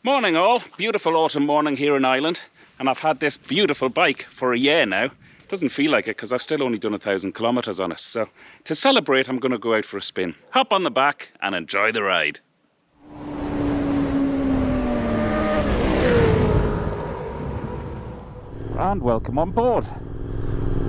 Morning all, beautiful autumn morning here in Ireland, and I've had this beautiful bike for a year now. It doesn't feel like it because I've still only done 1,000 kilometers on it, so to celebrate I'm going to go out for a spin. Hop on the back and enjoy the ride. And welcome on board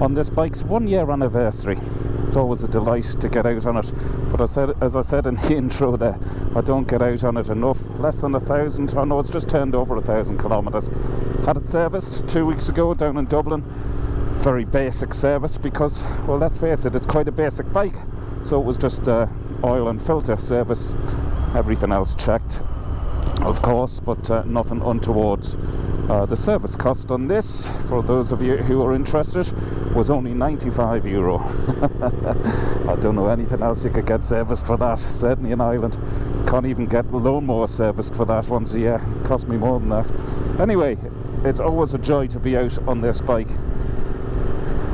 on this bike's 1 year anniversary. It's always a delight to get out on it, but as I said in the intro there, I don't get out on it enough. Less than 1,000, I know it's just turned over 1,000 kilometers. Had it serviced 2 weeks ago down in Dublin. Very basic service because, well, let's face it, it's quite a basic bike. So it was just oil and filter service, everything else checked, of course, but nothing untoward. The service cost on this, for those of you who are interested, was only €95. I don't know anything else you could get serviced for that, certainly in Ireland. Can't even get the lawnmower serviced for that once a year. Cost me more than that. Anyway, it's always a joy to be out on this bike.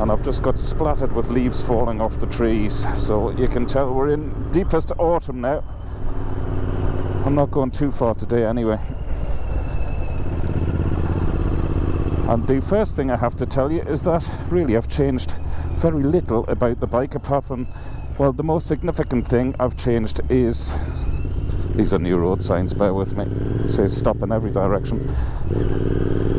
And I've just got splattered with leaves falling off the trees, so you can tell we're in deepest autumn now. I'm not going too far today anyway. And the first thing I have to tell you is that really I've changed very little about the bike, apart from, well, the most significant thing I've changed is, these are new road signs, bear with me, it says stop in every direction.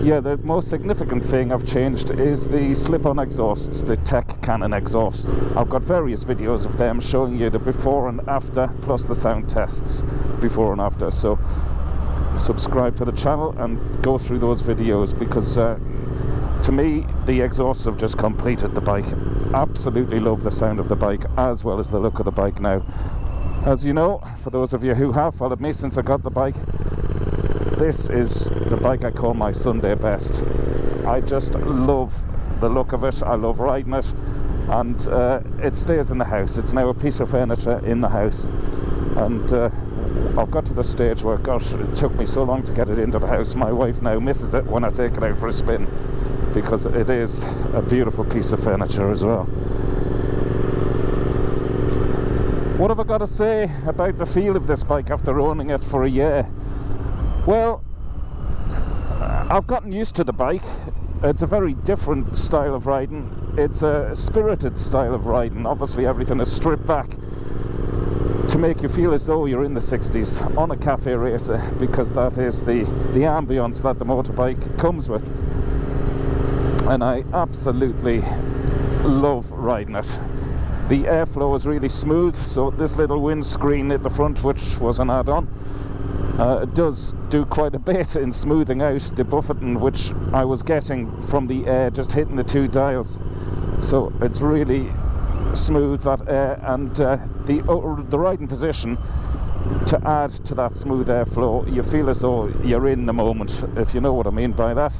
Yeah, the most significant thing I've changed is the slip-on exhausts, the Tech Cannon exhausts. I've got various videos of them showing you the before and after, plus the sound tests before and after, so subscribe to the channel and go through those videos, because to me the exhausts have just completed the bike. Absolutely love the sound of the bike as well as the look of the bike now. As you know, for those of you who have followed me since I got the bike, this is the bike I call my Sunday best. I just love the look of it, I love riding it, and it stays in the house. It's now a piece of furniture in the house, and I've got to the stage where, gosh, it took me so long to get it into the house. My wife now misses it when I take it out for a spin, because it is a beautiful piece of furniture as well. What have I got to say about the feel of this bike after owning it for a year? Well, I've gotten used to the bike. It's a very different style of riding. It's a spirited style of riding. Obviously everything is stripped back to make you feel as though you're in the 60s on a cafe racer, because that is the ambience that the motorbike comes with. And I absolutely love riding it. The airflow is really smooth, so this little windscreen at the front, which was an add-on, it does do quite a bit in smoothing out the buffeting which I was getting from the air just hitting the two dials. So it's really smooth, that air, and the riding position, to add to that smooth airflow, you feel as though you're in the moment, if you know what I mean by that.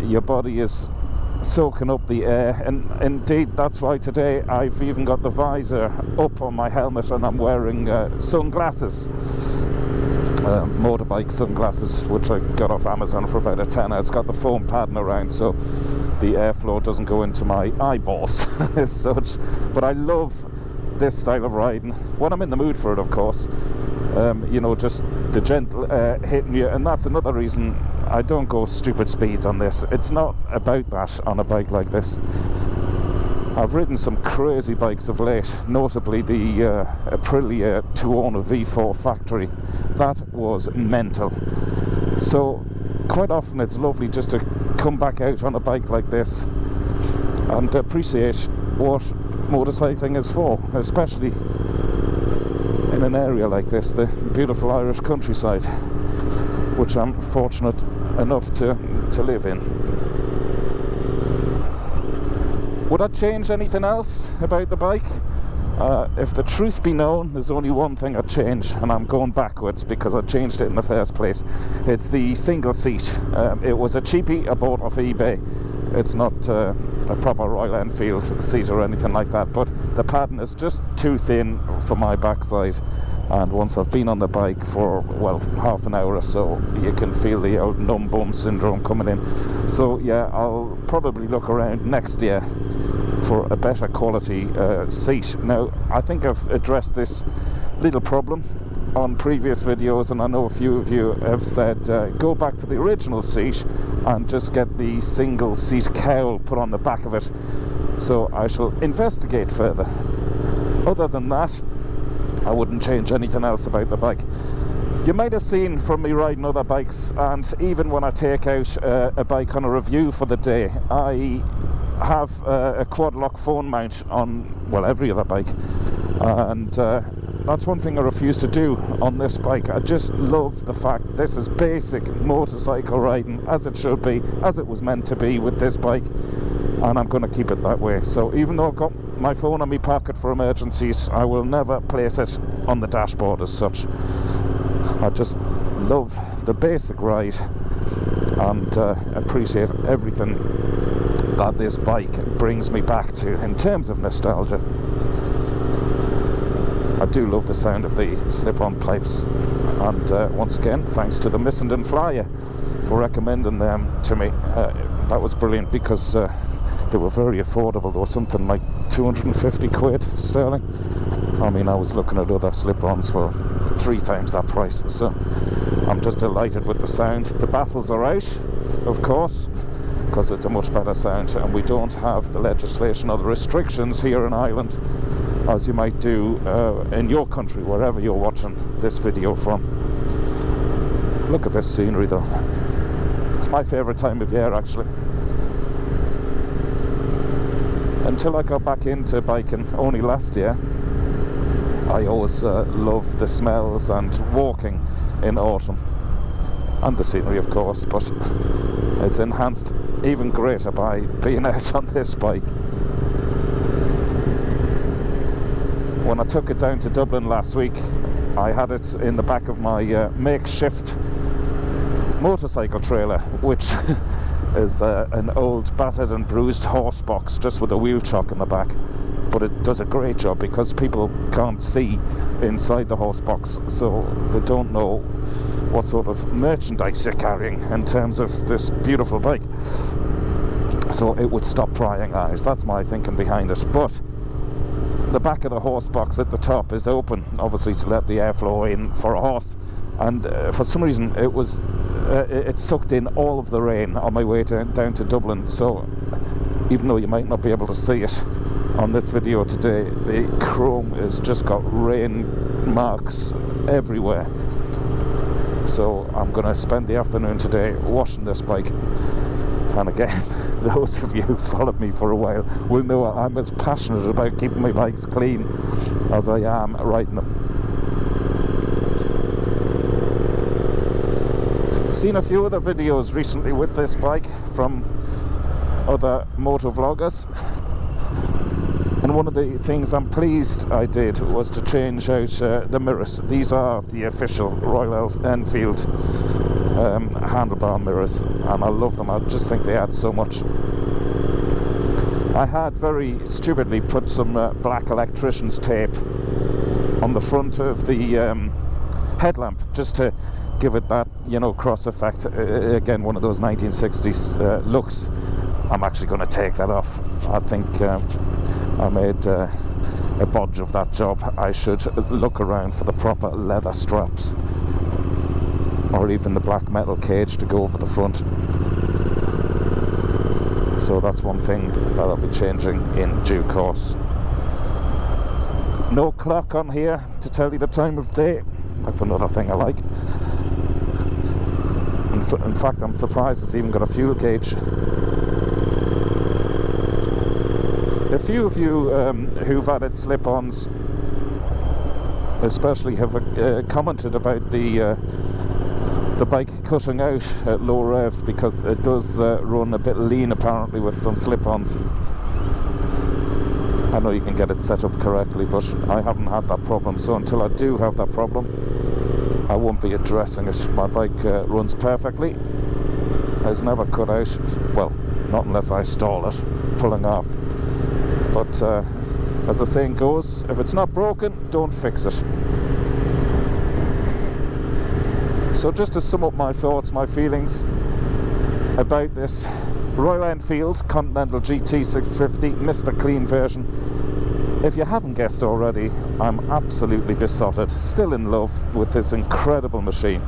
Your body is soaking up the air, and indeed that's why today I've even got the visor up on my helmet and I'm wearing sunglasses, motorbike sunglasses, which I got off Amazon for about a tenner. It's got the foam padding around so the airflow doesn't go into my eyeballs as such. But I love this style of riding when I'm in the mood for it, of course. You know, just the gentle air hitting you, and that's another reason I don't go stupid speeds on this. It's not about that on a bike like this. I've ridden some crazy bikes of late, notably the Aprilia Tuono V4 factory. That was mental. So quite often it's lovely just to come back out on a bike like this and appreciate what motorcycling is for, especially in an area like this, the beautiful Irish countryside, which I'm fortunate enough to live in. Would I change anything else about the bike? If the truth be known, there's only one thing I'd change, and I'm going backwards because I changed it in the first place. It's the single seat. It was a cheapie I bought off eBay. It's not a proper Royal Enfield seat or anything like that, but the padding is just too thin for my backside, and once I've been on the bike for, well, half an hour or so, you can feel the old numb bum syndrome coming in. So yeah, I'll probably look around next year for a better quality seat. Now, I think I've addressed this little problem on previous videos, and I know a few of you have said go back to the original seat and just get the single seat cowl put on the back of it. So I shall investigate further. Other than that, I wouldn't change anything else about the bike. You might have seen from me riding other bikes, and even when I take out a bike on a review for the day, I have a quad lock phone mount on, well, every other bike, and that's one thing I refuse to do on this bike. I just love the fact this is basic motorcycle riding, as it should be, as it was meant to be with this bike, and I'm going to keep it that way. So even though I've got my phone in my pocket for emergencies, I will never place it on the dashboard as such. I just love the basic ride and appreciate everything that this bike brings me back to in terms of nostalgia. I do love the sound of the slip-on pipes, and once again, thanks to the Missenden Flyer for recommending them to me. That was brilliant, because they were very affordable. They were something like 250 quid sterling. I mean, I was looking at other slip-ons for 3 times that price, so I'm just delighted with the sound. The baffles are out, of course, because it's a much better sound, and we don't have the legislation or the restrictions here in Ireland as you might do in your country, wherever you're watching this video from. Look at this scenery though. It's my favourite time of year, actually. Until I got back into biking only last year, I always love the smells and walking in autumn, and the scenery, of course, but it's enhanced even greater by being out on this bike. When I took it down to Dublin last week, I had it in the back of my makeshift motorcycle trailer, which is an old battered and bruised horse box just with a wheel chock in the back. But it does a great job because people can't see inside the horse box, so they don't know what sort of merchandise you're carrying in terms of this beautiful bike. So it would stop prying eyes. That's my thinking behind it. But the back of the horse box at the top is open, obviously, to let the airflow in for a horse, and for some reason it sucked in all of the rain on my way down to Dublin. So even though you might not be able to see it on this video today, the chrome has just got rain marks everywhere. So I'm going to spend the afternoon today washing this bike. And again, those of you who followed me for a while will know I'm as passionate about keeping my bikes clean as I am riding them. Seen a few other videos recently with this bike from other motor vloggers, and one of the things I'm pleased I did was to change out the mirrors. These are the official Royal Enfield handlebar mirrors, and I love them. I just think they add so much. I had very stupidly put some black electrician's tape on the front of the headlamp just to give it that, you know, cross effect. Again, one of those 1960s looks. I'm actually going to take that off. I think I made a bodge of that job. I should look around for the proper leather straps, or even the black metal cage to go over the front. So that's one thing that I'll be changing in due course. No clock on here to tell you the time of day. That's another thing I like. And so, in fact, I'm surprised it's even got a fuel gauge. A few of you who've added slip-ons especially have commented about the bike cutting out at low revs, because it does run a bit lean apparently with some slip-ons. I know you can get it set up correctly, but I haven't had that problem, so until I do have that problem, I won't be addressing it. My bike runs perfectly, it's never cut out, well, not unless I stall it, pulling off. But as the saying goes, if it's not broken, don't fix it. So just to sum up my thoughts, my feelings about this Royal Enfield Continental GT 650 Mr. Clean version, If you haven't guessed already, I'm absolutely besotted, still in love with this incredible machine.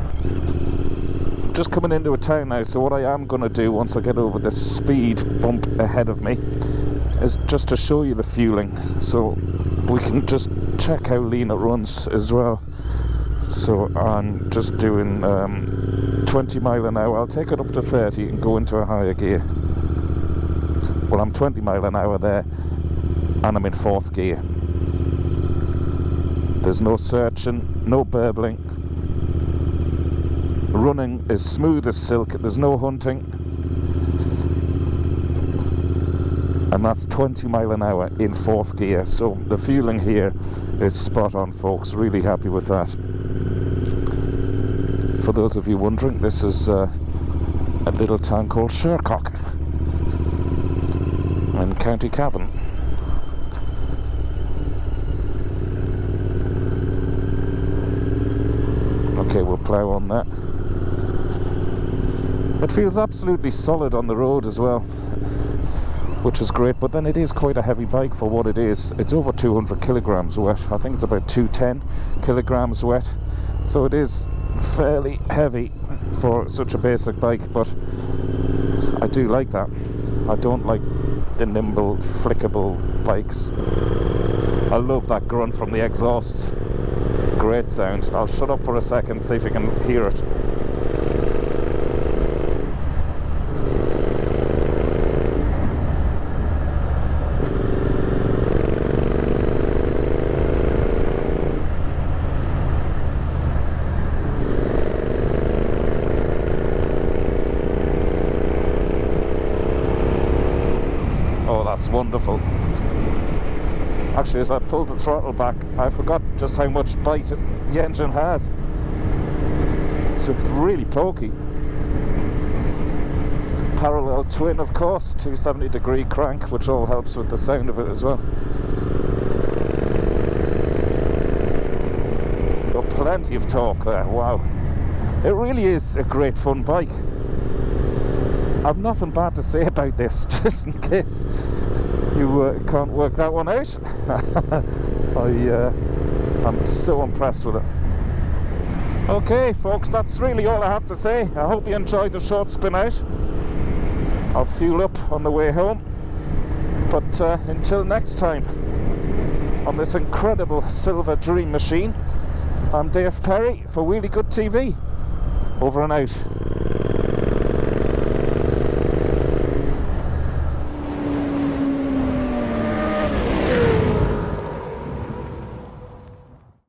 Just coming into a town now, so what I am going to do once I get over the speed bump ahead of me is just to show you the fueling, so we can just check how lean it runs as well. So I'm just doing 20 mile an hour. I'll take it up to 30 and go into a higher gear. Well, I'm 20 mile an hour there, and I'm in 4th gear. There's no searching, no burbling. Running is smooth as silk, there's no hunting. And that's 20 mile an hour in 4th gear. So the fueling here is spot on, folks. Really happy with that. For those of you wondering, this is a little town called Shercock in County Cavan. Okay, we'll plough on that. It feels absolutely solid on the road as well, which is great, but then it is quite a heavy bike for what it is. It's over 200 kilograms wet. I think it's about 210 kilograms wet, so it is fairly heavy for such a basic bike, but I do like that. I don't like the nimble, flickable bikes. I love that grunt from the exhaust. Great sound. I'll shut up for a second, see if you can hear it. That's wonderful. Actually, as I pulled the throttle back, I forgot just how much bite the engine has. It's really pokey. Parallel twin, of course, 270-degree crank, which all helps with the sound of it as well. Got plenty of torque there, wow. It really is a great fun bike. I've nothing bad to say about this, just in case you can't work that one out. I'm so impressed with it. Okay, folks, that's really all I have to say. I hope you enjoyed the short spin out. I'll fuel up on the way home. But until next time, on this incredible silver dream machine, I'm Dave Perry for Wheelie Good TV. Over and out.